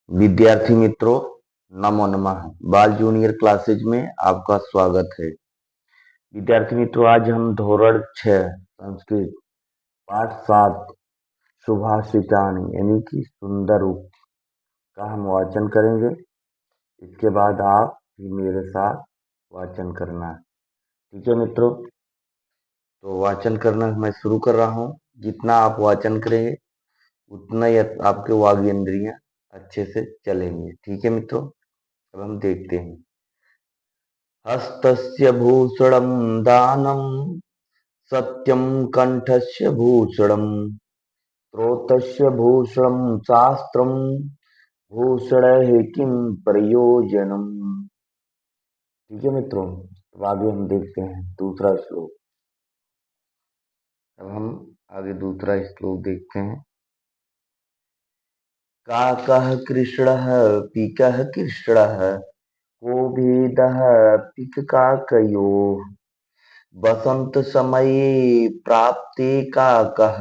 विद्यार्थी मित्रों, नमो नमः। बाल जूनियर क्लासेज में आपका स्वागत है। विद्यार्थी मित्रों, आज हम धोरण 6 संस्कृत पाठ 7 सुभाषितानि यानी कि सुंदर उक्त का हम वाचन करेंगे। इसके बाद आप भी मेरे साथ वाचन करना है। ठीक है मित्रों, तो वाचन करना मैं शुरू कर रहा हूँ। जितना आप वाचन करेंगे उतना ही आपके वाग इंद्रियां अच्छे से चलेंगे। ठीक है मित्रों, अब हम देखते हैं। हस्तस्य भूषणं दानं सत्यं कंठस्य भूषणं स्रोतस्य भूषणं शास्त्रं भूषणैः किं प्रयोजनम्। ठीक है मित्रों, अब आगे हम देखते हैं दूसरा श्लोक। अब हम आगे दूसरा श्लोक देखते हैं। काकः कृष्णः पीकः कृष्णः को भेदः पिककाकयोः बसंत समये प्राप्ते काकः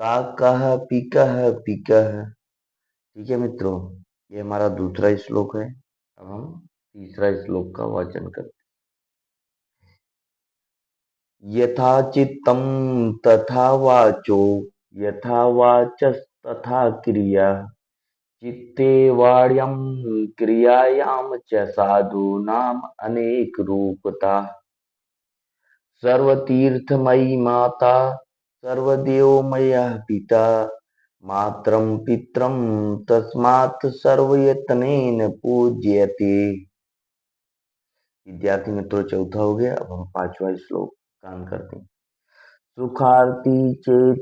काकः पिकः पिकः। ठीक है मित्रों, ये हमारा दूसरा श्लोक है। अब हम तीसरा श्लोक का वाचन करते हैं। यथा चित्तं तथा वाचो यथा वाचस्तथा क्रिया चित्ते वाड्यं क्रियायां च साधूनाम् अनेक रूपता। सर्वतीर्थमयी माता सर्वदेवमयः पिता मात्रं पित्रं तस्मात् सर्वयत्नेन पूज्यते। विद्यार्थी मित्रों, चौथा हो गया। अब हम पांचवा श्लोक कान करते हैं। सुखार्थी चेत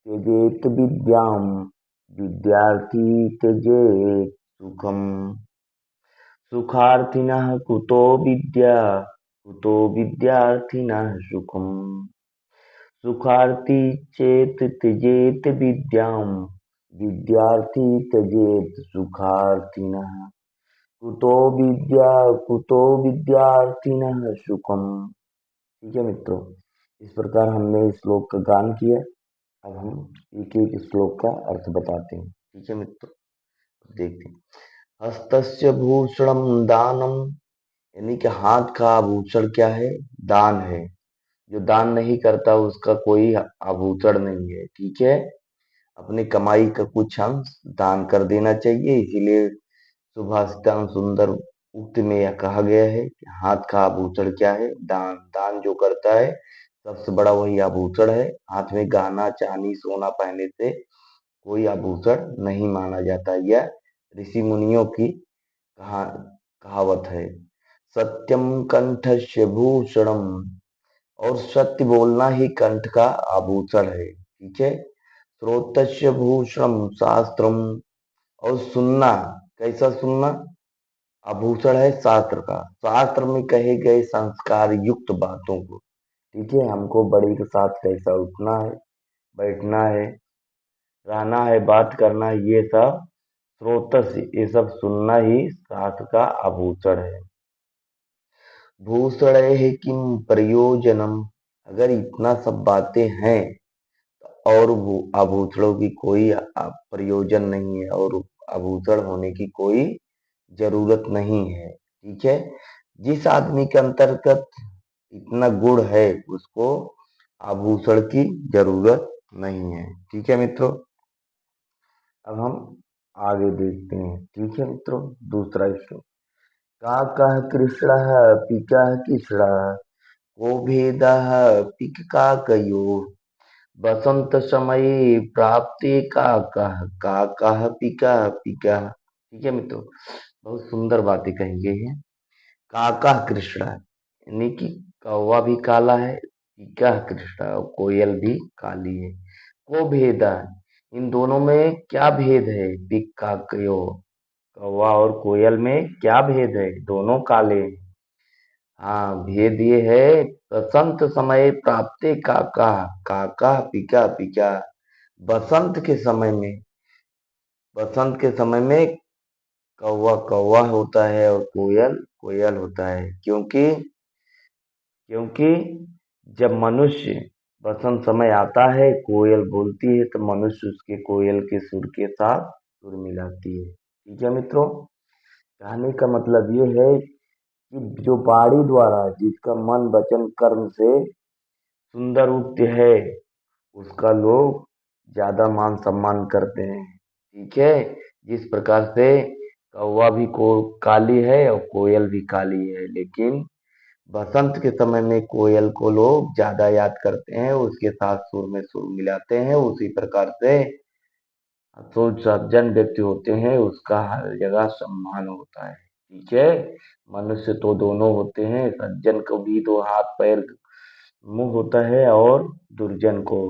त्यजेत विद्यां विद्यार्थी त्यजेत सुखम सुखार्थिनः कुतो विद्यार्थिनः सुखम सुखार्थी चेत त्यजेत विद्यां विद्यार्थी त्यजेत सुखार्थिनः कुतो विद्यार्थिनः सुखम। ठीक है मित्रों, इस प्रकार हमने इस श्लोक का गान किया। अब हम एक एक श्लोक का अर्थ बताते हैं। ठीक है मित्रों, देखते हैं। हस्तस्य भूषणम दानम यानी कि हाथ का आभूषण क्या है? दान है। जो दान नहीं करता उसका कोई आभूषण नहीं है। ठीक है, अपनी कमाई का कुछ अंश दान कर देना चाहिए। इसीलिए सुभाषितान सुंदर उक्त में यह कहा गया है कि हाथ का आभूषण क्या है? दान। दान जो करता है सबसे बड़ा वही आभूषण है। हाथ में गहना चांदी सोना पहनने से कोई आभूषण नहीं माना जाता। यह ऋषि मुनियों की कहावत है। सत्यम कंठस्य भूषणम, और सत्य बोलना ही कंठ का आभूषण है। ठीक है। श्रोतस्य भूषणम शास्त्रम, और सुनना, कैसा सुनना? आभूषण है शास्त्र का। शास्त्र में कहे गए संस्कार युक्त बातों को। ठीक है, हमको बड़े के साथ कैसा उठना है, बैठना है, रहना है, बात करना है, ये सब स्रोतस्य, ये सब सुनना ही शास्त्र का आभूषण है। भूषणैः किं प्रयोजनम, अगर इतना सब बातें हैं और आभूषणों की कोई प्रयोजन नहीं है और आभूषण होने की कोई जरूरत नहीं है। ठीक है, जिस आदमी के अंतर्गत इतना गुण है उसको आभूषण की जरूरत नहीं है। ठीक है मित्रों, अब हम आगे देखते हैं। ठीक है मित्रों, दूसरा श्लोक। काकः कृष्णः पिकः कृष्णः को भेदः पिककाकयोः बसंत समये प्राप्ते काकः काकः पिकः पिकः। ठीक है मित्रों, बहुत सुंदर बातें कही गई है। काका कृष्णा यानी कि कौवा भी काला है, पिकः कृष्णा और कोयल भी काली है। को भेदा, इन दोनों में क्या भेद है? पिकाकयो, कौवा और कोयल में क्या भेद है? दोनों काले हैं। हाँ, भेद ये है, बसंत समय प्राप्ते काका काका पिका पिका। बसंत के समय में, बसंत के समय में कौवा कौवा होता है और कोयल कोयल होता है। क्योंकि क्योंकि जब मनुष्य बसंत समय आता है, कोयल बोलती है तो मनुष्य उसके कोयल के सुर के साथ सुर मिलाती है। ठीक है मित्रों, कहने का मतलब ये है कि जो बाड़ी द्वारा जिसका मन वचन कर्म से सुंदर उक्त है, उसका लोग ज्यादा मान सम्मान करते हैं। ठीक है, जिस प्रकार से कौवा भी को काली है और कोयल भी काली है, लेकिन बसंत के समय में कोयल को लोग ज्यादा याद करते हैं, उसके साथ सुर में सुर मिलाते हैं। उसी प्रकार से जो सज्जन व्यक्ति होते हैं उसका हर जगह सम्मान होता है। ठीक है, मनुष्य तो दोनों होते हैं, सज्जन को भी तो हाथ पैर मुंह होता है और दुर्जन को,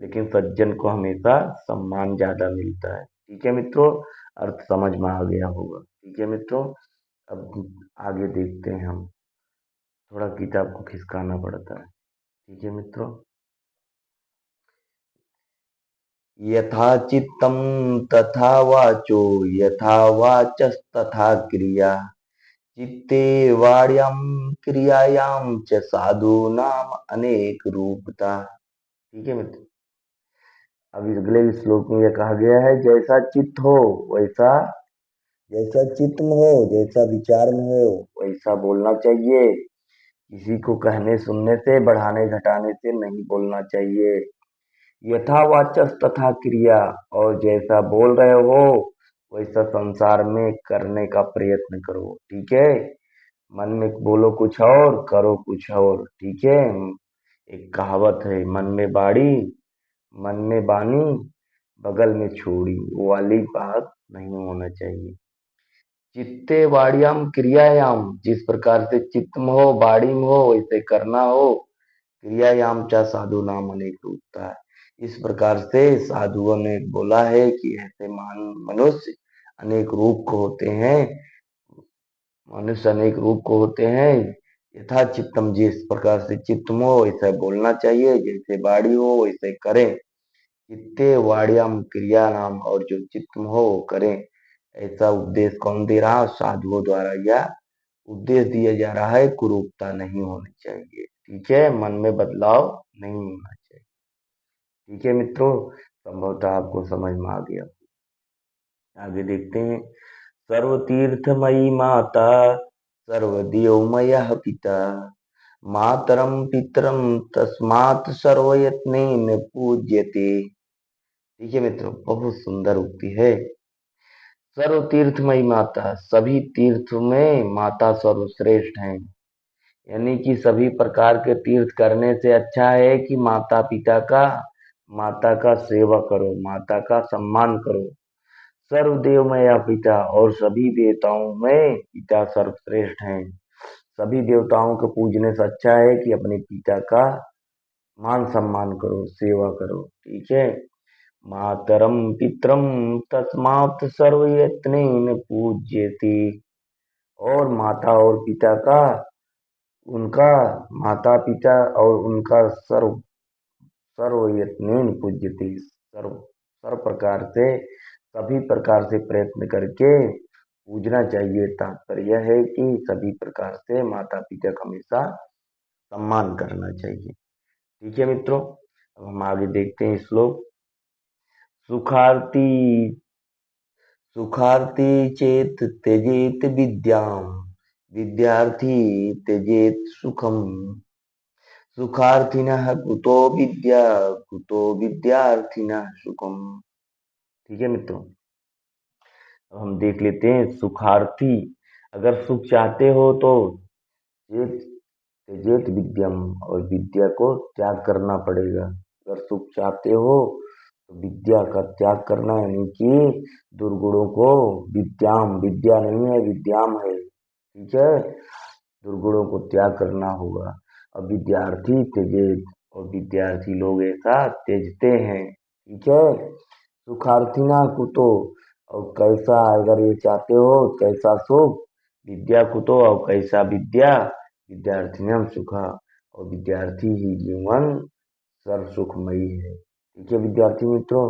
लेकिन सज्जन को हमेशा सम्मान ज्यादा मिलता है। ठीक है मित्रों, अर्थ समझ में आ गया होगा। ठीक है मित्रों, अब आगे देखते हैं हम। थोड़ा किताब को खिसकाना पड़ता है। ठीक है मित्रों, यथा चित्तम तथा वाचो, यथा वाचस्तथा क्रिया, चित्ते वाण्याम क्रियायाम च साधु नाम अनेक रूपता। ठीक है मित्र, अब इस अगले श्लोक में यह कहा गया है, जैसा चित्त हो वैसा, जैसा चित्त में हो, जैसा विचार में हो वैसा बोलना चाहिए। किसी को कहने सुनने से, बढ़ाने घटाने से नहीं बोलना चाहिए। यथावाचस तथा क्रिया, और जैसा बोल रहे हो वैसा संसार में करने का प्रयत्न करो। ठीक है, मन में बोलो कुछ और, करो कुछ और। ठीक है, एक कहावत है, मन में बानी, बगल में छोड़ी, वो वाली बात नहीं होना चाहिए। चित्ते वाड़ियाम क्रियायाम, जिस प्रकार से चित्त में हो, बाड़ी में हो, वैसे करना हो। क्रियायाम चा साधु नाम अनेक रूपता है। इस प्रकार से साधुओं ने बोला है कि ऐसे मान मनुष्य अनेक रूप को होते हैं, मनुष्य अनेक रूप को होते हैं। यथा चित्तम, जिस प्रकार से चित्त में हो वैसे बोलना चाहिए, जैसे बाड़ी हो वैसे करें। चित्ते वाड़ियाम क्रिया नाम, और जो चित्त में हो वो करें। ऐसा उपदेश कौन दे रहा है? साधुओं द्वारा यह उपदेश दिया जा रहा है, कुरूपता नहीं होनी चाहिए। ठीक है, मन में बदलाव नहीं होना चाहिए। ठीक है मित्रों, संभवतः आपको समझ में आ गया। आगे देखते हैं। सर्वतीर्थमयी माता, सर्वदेवमय पिता, मातरम पितरम तस्मात् सर्वयत्नेन पूज्यते। ठीक है मित्रों, बहुत सुंदर उक्ति है। सर्व तीर्थमयी माता, सभी तीर्थ में माता सर्वश्रेष्ठ हैं। यानी कि सभी प्रकार के तीर्थ करने से अच्छा है कि माता का सेवा करो, माता का सम्मान करो। सर्वदेव में या पिता, और सभी देवताओं में पिता सर्वश्रेष्ठ हैं। सभी देवताओं को पूजने से अच्छा है कि अपने पिता का मान सम्मान करो, सेवा करो। ठीक है, मातरम पितरम तस्मात् सर्वयत्नेन पूज्यते, और माता और पिता का, उनका माता पिता और उनका सर्वयत्नेन पूज्यते, सर्व प्रकार से, सभी प्रकार से प्रयत्न करके पूजना चाहिए। तात्पर्य यह है कि सभी प्रकार से माता पिता का हमेशा सम्मान करना चाहिए। ठीक है मित्रों, अब हम आगे देखते हैं श्लोक। सुखार्ती सुखार्ती चेत त्यजेत विद्याम, विद्यार्थी त्यजेत सुखम, सुखार्थिनः कुतो विद्या, कुतो विद्यार्थिनः सुखम। ठीक है मित्रों, अब हम देख लेते हैं सुखार्थी, अगर सुख चाहते हो तो चेत त्यजेत विद्यम, और विद्या को त्याग करना पड़ेगा। अगर सुख चाहते हो तो विद्या का त्याग करना, यानी कि दुर्गुणों को, विद्याम, विद्या नहीं है विद्याम है। ठीक है, दुर्गुणों को त्याग करना होगा। और विद्यार्थी त्यजेत, और विद्यार्थी लोग ऐसा त्यजते हैं। ठीक है, सुखार्थिना कुतो, और कैसा, अगर ये चाहते हो कैसा सुख, विद्या कुतो, और कैसा विद्या, विद्यार्थिनम सुखा, और विद्यार्थी ही जीवन सर्व सुखमयी है। ठीक है विद्यार्थी मित्रों,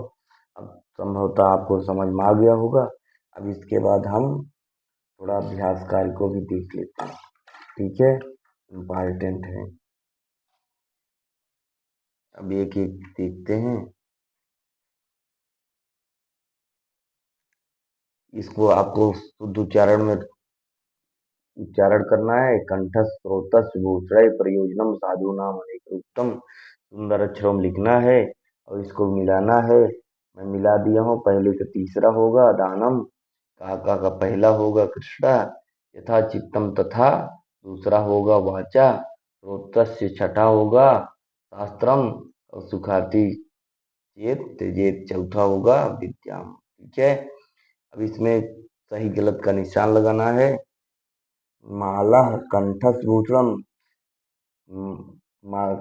अब संभवतः आपको समझ में आ गया होगा। अब इसके बाद हम थोड़ा अभ्यास कार्य को भी देख लेते हैं। ठीक है, इम्पॉर्टेंट है। अब एक एक देखते हैं। इसको आपको शुद्ध उच्चारण में उच्चारण करना है। कंठस्थ स्रोतस् भूषण प्रयोजनम साधूनाम अनेकरूपतम, सुंदर अक्षरों में लिखना है और इसको मिलाना है। मैं मिला दिया हूँ। पहले का तीसरा होगा दानम, काका का पहला होगा कृष्णा, यथा चित्तम तथा दूसरा होगा वाचा, स्रोतस्य छठा होगा शास्त्रम और सुखाती चेत तेजेत चौथा होगा विद्याम। ठीक है, अब इसमें सही गलत का निशान लगाना है। माला कंठस्थ भूषणम,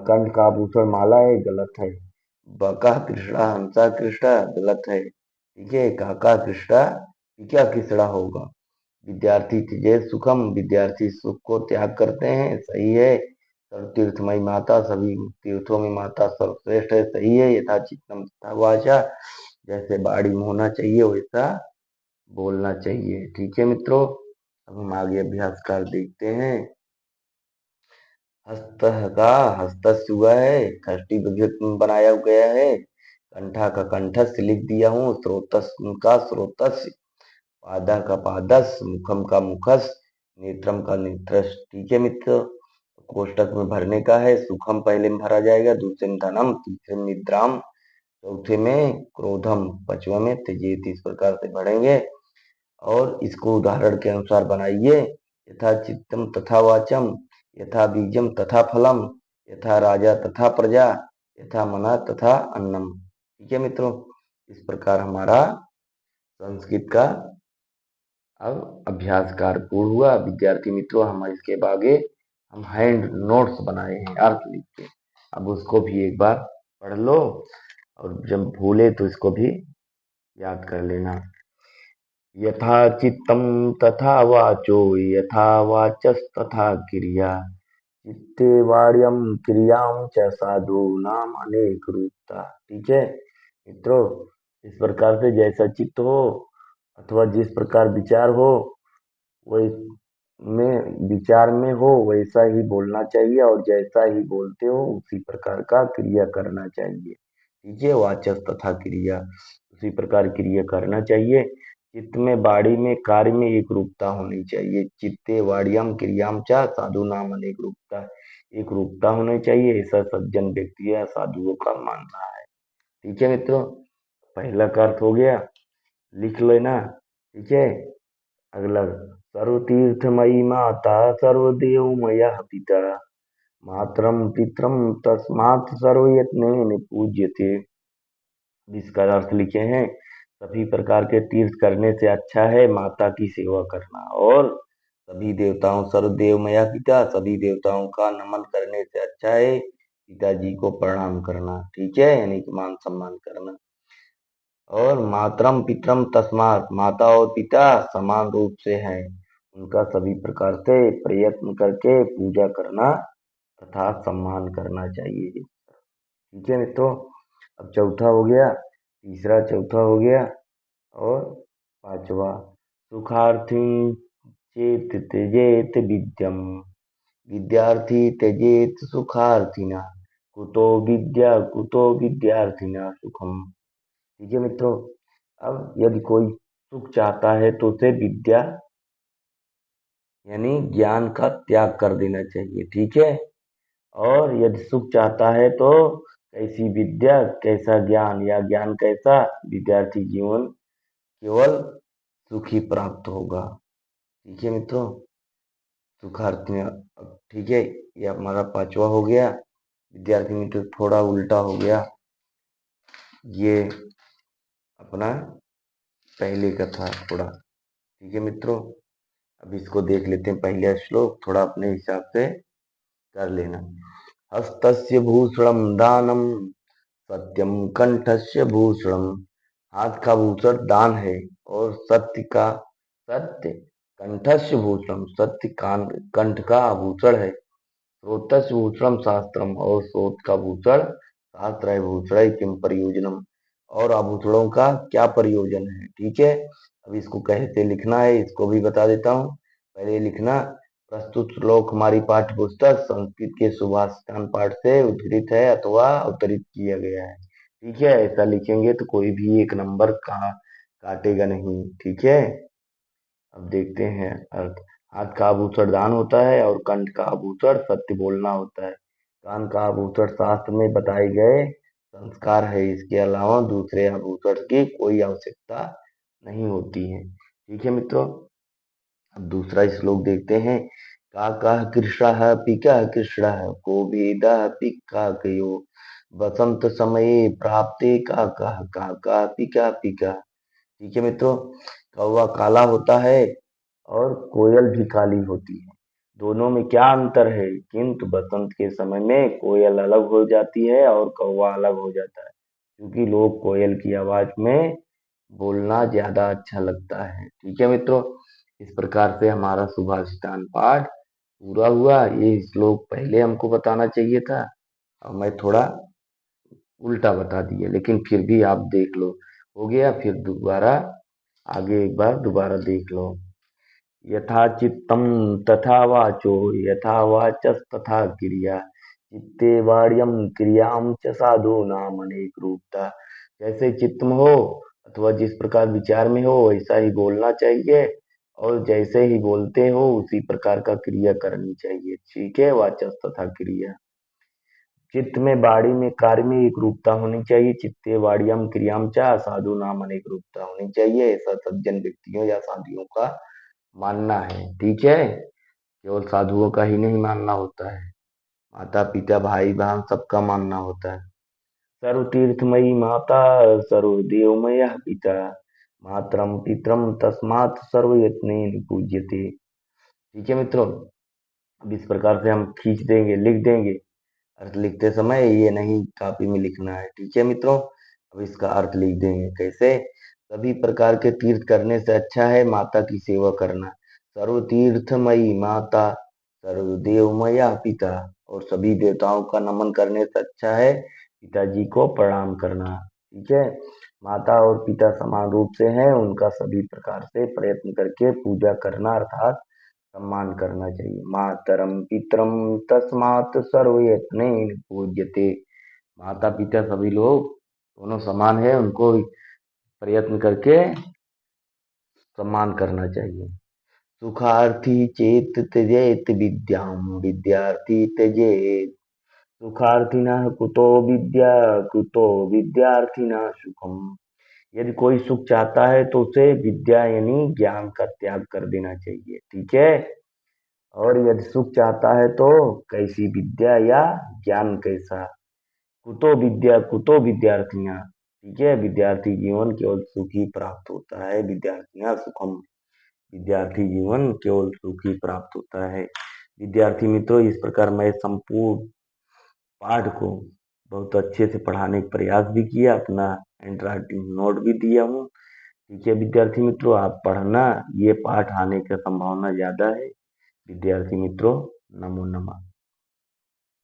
कंठ का आभूषण माला है, गलत है। बका कृष्णा हंसा कृष्णा, गलत है। ठीक है, काका कृष्णा टीका कृष्णा होगा। विद्यार्थी त्यजे सुखम, विद्यार्थी सुख को त्याग करते हैं, सही है। सर्वतीर्थमयी माता, सभी तीर्थों में माता सर्वश्रेष्ठ है, सही है। यथा चित्तम तथा वाचा, जैसे बाड़ी में होना चाहिए वैसा बोलना चाहिए। ठीक है मित्रों, अब हम आगे अभ्यास कर देखते हैं। हस्त का हस्त हुआ है, खष्टी बनाया गया है। कंठा का कंठस्थ लिख दिया हूँ, स्रोतस का स्रोतस, पादा का पादस, मुखम का मुखस, नेत्रम का नेत्रस। ठीक है मित्र, कोष्टक में भरने का है। सुखम पहले में भरा जाएगा, दूसरे में धनम, तीसरे में निद्राम, चौथे में क्रोधम, पांचवा में त्यजेत। इस प्रकार से भरेंगे और इसको उदाहरण के अनुसार बनाइए। यथा चित्तम तथा वाचम, यथा बीजम तथा फलम, यथा राजा तथा प्रजा, यथा मना तथा अन्नम। ठीक है मित्रों, इस प्रकार हमारा संस्कृत का अब अभ्यास कार्य पूर्ण हुआ। विद्यार्थी मित्रों, हम इसके आगे हम हैंड नोट्स बनाए हैं अर्थ लिख के, अब उसको भी एक बार पढ़ लो और जब भूले तो इसको भी याद कर लेना। यथा चित्तम तथा वाचो, यथा वाचस्तथा क्रिया, चित्ते वाड्यम क्रियाम च साधु नाम अनेक रूपता। ठीक है मित्रों, इस प्रकार से जैसा चित्त हो अथवा जिस प्रकार विचार हो, वही में विचार में हो वैसा ही बोलना चाहिए और जैसा ही बोलते हो उसी प्रकार का क्रिया करना चाहिए। ठीक है, वाचक तथा क्रिया, उसी प्रकार क्रिया करना चाहिए। चित्त में वाणी में कार्य में एक रूपता होनी चाहिए। चित्ते वाड्यम क्रियाम चा साधु नाम अनेक रूपता, एक रूपता होनी चाहिए, ऐसा सज्जन व्यक्ति या साधुओं का मानना है। ठीक है मित्रों, पहला का अर्थ हो गया, लिख लेना। ठीक है, अगला, सर्वतीर्थमयी माता सर्वदेवमय पिता, मातरम पितरम तस्मात् सर्वयत्नेन पूज्यते। जिसका अर्थ लिखे हैं, सभी प्रकार के तीर्थ करने से अच्छा है माता की सेवा करना, और सभी देवताओं सर्वदेवमय पिता, सभी देवताओं का नमन करने से अच्छा है पिताजी को प्रणाम करना। ठीक है, यानी कि मान सम्मान करना। और मातरम पितरम तस्मात, माता और पिता समान रूप से हैं, उनका सभी प्रकार से प्रयत्न करके पूजा करना तथा सम्मान करना चाहिए। ठीक है मित्रों, अब चौथा हो गया, तीसरा चौथा हो गया और पांचवा, सुखार्थी चेत त्यजेत विद्यम, विद्यार्थी त्यजेत सुखार्थिना, कुतो विद्या कुतो विद्यार्थिना सुखम। ठीक है मित्रों, अब यदि कोई सुख चाहता है तो उसे विद्या यानी ज्ञान का त्याग कर देना चाहिए। ठीक है, और यदि सुख चाहता है तो कैसी विद्या कैसा ज्ञान, या ज्ञान कैसा, विद्यार्थी जीवन केवल सुख ही प्राप्त होगा। ठीक है मित्रों, सुखार्थी। अब ठीक है, ये हमारा पांचवा हो गया। विद्यार्थी मित्र थोड़ा उल्टा हो गया, ये अपना पहले का था थोड़ा। ठीक है मित्रों, अब इसको देख लेते हैं। पहले श्लोक थोड़ा अपने हिसाब से कर लेना। हस्तस्य भूषणम दानम, सत्यम कंठस्य भूषणम, हाथ का भूषण दान है और सत्य कंठस्य भूषणम, सत्य कान कंठ का आभूषण है। स्रोतस्य भूषणम शास्त्रम, और स्रोत का भूषण शास्त्र है। भूषण किम प्रयोजनम, और आभूषणों का क्या प्रयोजन है। ठीक है, अब इसको कैसे लिखना है इसको भी बता देता हूँ। पहले लिखना, प्रस्तुत श्लोक हमारी पाठ्य पुस्तक संस्कृत के सुभाषितान पाठ से उद्धृत है अथवा अवतरित किया गया है। ठीक है, ऐसा लिखेंगे तो कोई भी एक नंबर का काटेगा नहीं। ठीक है, अब देखते हैं अर्थ। हाथ का आभूषण दान होता है और कंठ का आभूषण सत्य बोलना होता है। कान का आभूषण शास्त्र में बताए गए संस्कार है, इसके अलावा दूसरे आभूषण की कोई आवश्यकता नहीं होती है। ठीक है मित्रों, अब दूसरा श्लोक देखते हैं। काकः कृषः पिकः कृष्णः को भेदः पिक्काकयो बसंत समये प्राप्ते काकः काकः पिका पिका। ठीक है मित्रों, कौवा काला होता है और कोयल भी काली होती है। दोनों में क्या अंतर है? किंतु बसंत के समय में कोयल अलग हो जाती है और कौवा अलग हो जाता है, क्योंकि लोग कोयल की आवाज में बोलना ज्यादा अच्छा लगता है। ठीक है मित्रों, इस प्रकार से हमारा सुभाषितान पाठ पूरा हुआ। ये श्लोक पहले हमको बताना चाहिए था और मैं थोड़ा उल्टा बता दिया, लेकिन फिर भी आप देख लो, हो गया। फिर दोबारा आगे एक बार दोबारा देख लो। यथा चित्तम तथा वाचो यथा वाचस्तथा क्रिया चित्ते वार्यम क्रियाम च साधु नाम अनेक रूपता। जैसे चित्त में हो अथवा जिस प्रकार विचार में हो वैसा ही बोलना चाहिए, और जैसे ही बोलते हो उसी प्रकार का क्रिया करनी चाहिए। ठीक है, वाचस तथा क्रिया। चित्त में वाणी में कार्य में एक रूपता होनी चाहिए। चित्ते वाड्यम क्रियाम चा साधु नाम अनेक रूपता होनी चाहिए, ऐसा सज्जन व्यक्तियों या साधुओं का मानना है। ठीक है, केवल साधुओं का ही नहीं मानना होता है, माता पिता भाई बहन सबका मानना होता है। सर्व तीर्थमयी माता सर्वदेवमय पिता मातरम पितरम तस्मात् सर्वयत्नेन पूज्यते। ठीक है मित्रों, अब इस प्रकार से हम खींच देंगे, लिख देंगे। अर्थ लिखते समय ये नहीं कॉपी में लिखना है। ठीक है मित्रों, अब इसका अर्थ लिख देंगे कैसे। सभी प्रकार के तीर्थ करने से अच्छा है माता की सेवा करना। सर्व तीर्थमयी माता सर्वदेवमया पिता, और सभी देवताओं का नमन करने से अच्छा है पिताजी को प्रणाम करना। ठीक है, माता और पिता समान रूप से हैं, उनका सभी प्रकार से प्रयत्न करके पूजा करना अर्थात सम्मान करना चाहिए। मातरम पितरम तस्मात् सर्वयत्नेन पूज्यते। माता पिता सभी लोग दोनों समान है, उनको प्रयत्न करके सम्मान करना चाहिए। सुखार्थी चेत त्यजेत विद्याम विद्यार्थी त्यजेत सुखार्थिनः कुतो विद्या कुतो विद्यार्थिनः सुखम। यदि कोई सुख चाहता है तो उसे विद्या यानी ज्ञान का त्याग कर देना चाहिए। ठीक है, और यदि सुख चाहता है तो कैसी विद्या या ज्ञान कैसा। कुतो विद्या कुतो विद्यार्थियां। ठीक है, विद्यार्थी जीवन केवल सुख ही प्राप्त होता है, विद्यार्थियां सुखम। विद्यार्थी जीवन केवल सुख ही प्राप्त होता है। विद्यार्थी मित्रों, इस प्रकार मैं संपूर्ण पाठ को बहुत अच्छे से पढ़ाने का प्रयास भी किया, अपना हैंड राइटिंग नोट भी दिया हूँ। ठीक है विद्यार्थी मित्रों, आप पढ़ना, ये पाठ आने की संभावना ज्यादा है। विद्यार्थी मित्रों, नमो नमः।